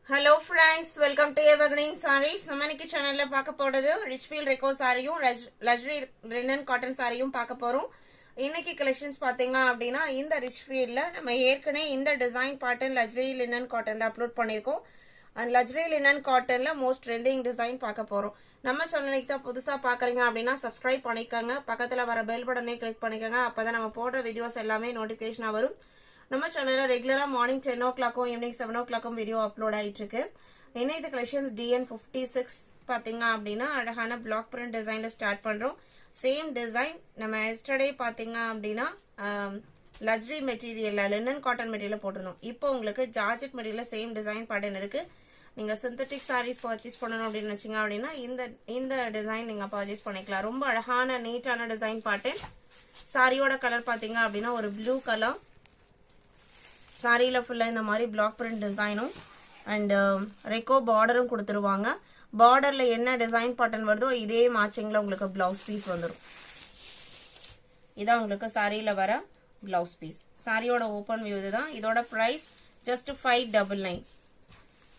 Hello friends, welcome to Evergreen Sarees. நம்ம இன்னைக்கு சேனல்ல பார்க்க போறது ரிச்ஃபீல்ட் ரெக்கோ சாரியும் லக்ஸரி லினன் காட்டன் சாரியும் பார்க்க போறோம். இன்னைக்கு கலெக்ஷன்ஸ் பாத்தீங்க அப்படின்னா இந்த ரிச்ஃபீல்ட்ல நம்ம ஏற்கனவே இந்த டிசைன் பேட்டர்ன் லக்ஸரி லினன் காட்டன்ல அப்லோட் பண்ணிருக்கோம். அந்த லக்ஸரி லினன் காட்டன்ல மோஸ்ட் ட்ரெண்டிங் டிசைன் பார்க்க போறோம். நம்ம சேனலுக்கு தான் புதுசா பாக்குறீங்க அப்படின்னா சப்ஸ்கிரைப் பண்ணிக்கோங்க. பக்கத்துல வர பெல் பட்டனை கிளிக் பண்ணிக்கோங்க. அப்பதான் நம்ம போடுற வீடியோஸ் எல்லாமே நோட்டிபிகேஷனா வரும். நம்ம சேனல்ல ரெகுலரா morning 10 o'clock evening 7 o'clock video upload ஆயிட்டு இருக்கு. என்ன இது கலெக்ஷன்ஸ் DN56 பாத்தீங்க அப்படின்னா அழகான பிளாக் பிரிண்ட் டிசைன்ல ஸ்டார்ட் பண்றோம். சேம் டிசைன் நம்ம எஸ்டர்டே பாத்தீங்க அப்படின்னா லக்ஸரி மெட்டீரியல்ல லினன் காட்டன் மெட்டீரியல் போட்டிருந்தோம். இப்போ உங்களுக்கு ஜார்ஜெட் மெட்டீரியல்ல சேம் டிசைன் பேட்டர்ன் இருக்கு. நீங்க சிந்தட்டிக் சாரீஸ் பர்ச்சேஸ் பண்ணணும் அப்படின்னு நினைச்சீங்க அப்படின்னா இந்த டிசைன் நீங்க பர்ச்சேஸ் பண்ணிக்கலாம். ரொம்ப அழகான நீட்டான டிசைன் பேட்டர்ன். சாரியோட கலர் பாத்தீங்க அப்படின்னா ஒரு ப்ளூ கலர். சாரியில ஃபுல்லா இந்த மாதிரி பிளாக் பிரிண்ட் டிசைனும் அண்ட் ரெக்கோ பார்டரும் கொடுத்துருவாங்க. பார்டர்ல என்ன டிசைன் பேட்டர்ன் வருதோ இதே மேட்சிங்ல உங்களுக்கு பிளவுஸ் பீஸ் வந்துடும். இதான் உங்களுக்கு சாரியில வர பிளவுஸ் பீஸ். சாரியோட ஓப்பன் வியூ இதுதான். இதோட price just 599.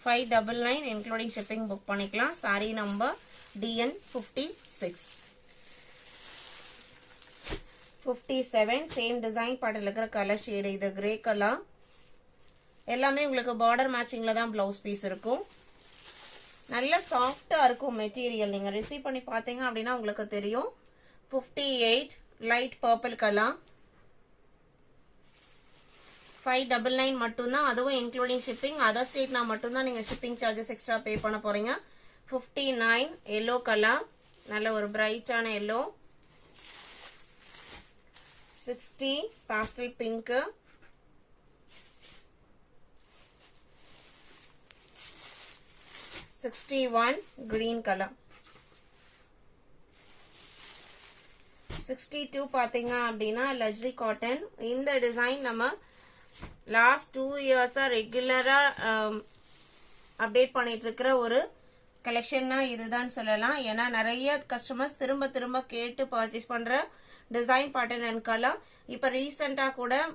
599 including shipping book பண்ணிக்கலாம். Sari number DN56. 57 same design பேட்டர்ல இருக்கிற கலர் ஷேடு இது கிரே கலர். எல்லாமே உங்களுக்கு பார்டர் மேட்சிங்ல தான் பிளவுஸ் பீஸ் இருக்கும். நல்ல சாஃப்டா இருக்கும் மெட்டீரியல். நீங்க ரிசீவ் பண்ணி பாத்தீங்க அப்படின்னா உங்களுக்கு தெரியும். 58 லைட் பர்பிள் கலர். 599 மட்டும்தான், அதுவும் இன்க்ளூடிங் ஷிப்பிங். அதர் ஸ்டேட்னா மட்டும்தான் நீங்க ஷிப்பிங் சார்ஜஸ் எக்ஸ்ட்ரா பே பண்ண போறீங்க. 59 எல்லோ கலர், நல்ல ஒரு பிரைட்டான yellow. 60 pastel pink. 61 green color. 62 பாத்தீங்க அப்படின்னா லக்ஸரி காட்டன். இந்த டிசைன் நம்ம லாஸ்ட் 2 இயர்ஸா ரெகுலரா அப்டேட் பண்ணிட்டு இருக்கிற ஒரு கலெக்ஷன்னா இதுதான் சொல்லலாம். ஏன்னா நிறைய கஸ்டமர்ஸ் திரும்ப திரும்ப கேட்டு பர்ச்சேஸ் பண்ற டிசைன் பேட்டர்ன் அண்ட் கலர். இப்ப ரீசெண்டா கூட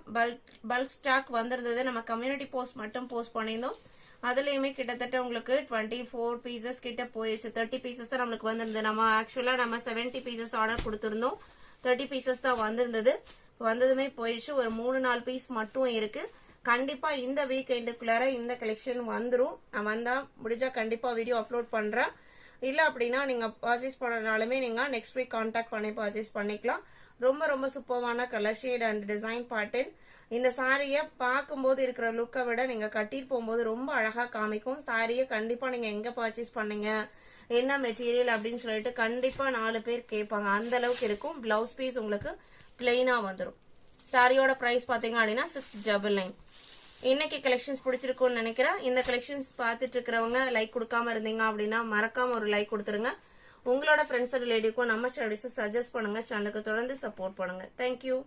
பல்க் ஸ்டாக் வந்திருந்தது. நம்ம கம்யூனிட்டி போஸ்ட் மட்டும் போஸ்ட் பண்ணியிருந்தோம். அதுலயுமே கிட்டத்தட்ட உங்களுக்கு 24 பீசஸ் கிட்ட போயிருச்சு. 30 பீசஸ் தான் நம்மளுக்கு வந்திருந்தது. நம்ம ஆக்சுவலா நம்ம 70 பீசஸ் ஆர்டர் கொடுத்திருந்தோம். 30 பீசஸ் தான் வந்திருந்தது. வந்ததுமே போயிருச்சு. ஒரு 3-4 பீஸ் மட்டும் இருக்கு. கண்டிப்பா இந்த வீக் எண்டுக்குள்ளார இந்த கலெக்ஷன் வந்துரும். நான் வந்தா முடிஞ்சா கண்டிப்பா வீடியோ அப்லோட் பண்றேன். இல்ல அப்படின்னா நீங்க பர்ச்சேஸ் பண்ணனாலுமே நீங்க நெக்ஸ்ட் வீக் கான்டாக்ட் பண்ணி பர்ச்சேஸ் பண்ணிக்கலாம். ரொம்ப ரொம்ப சூப்பரான colour shade and design pattern. இந்த சாரிய பார்க்கும்போது இருக்கிற லுக்கை விட நீங்க கட்டிட்டு போகும்போது ரொம்ப அழகா காமிக்கும். சாரியை கண்டிப்பா நீங்க எங்க பர்ச்சேஸ் பண்ணீங்க, என்ன மெட்டீரியல் அப்படின்னு சொல்லிட்டு கண்டிப்பா 4 பேர் கேட்பாங்க. அந்த அளவுக்கு இருக்கும். பிளவுஸ் பீஸ் உங்களுக்கு பிளெயினா வந்துடும். சாரியோட பிரைஸ் பாத்தீங்க அப்படின்னா 699. இன்னைக்கு கலெக்ஷன்ஸ் பிடிச்சிருக்கும்னு நினைக்கிறேன். இந்த கலெக்ஷன்ஸ் பார்த்துட்டு இருக்கிறவங்க லைக் கொடுக்காம இருந்தீங்க அப்படின்னா மறக்காம ஒரு லைக் கொடுத்துருங்க. உங்களோட ஃப்ரெண்ட்ஸ் ரிலேட்டிவ்க்கும் நம்ம சர்வீஸ் சஜஸ்ட் பண்ணுங்க. சேனலுக்கு தொடர்ந்து சப்போர்ட் பண்ணுங்க. தேங்க்யூ.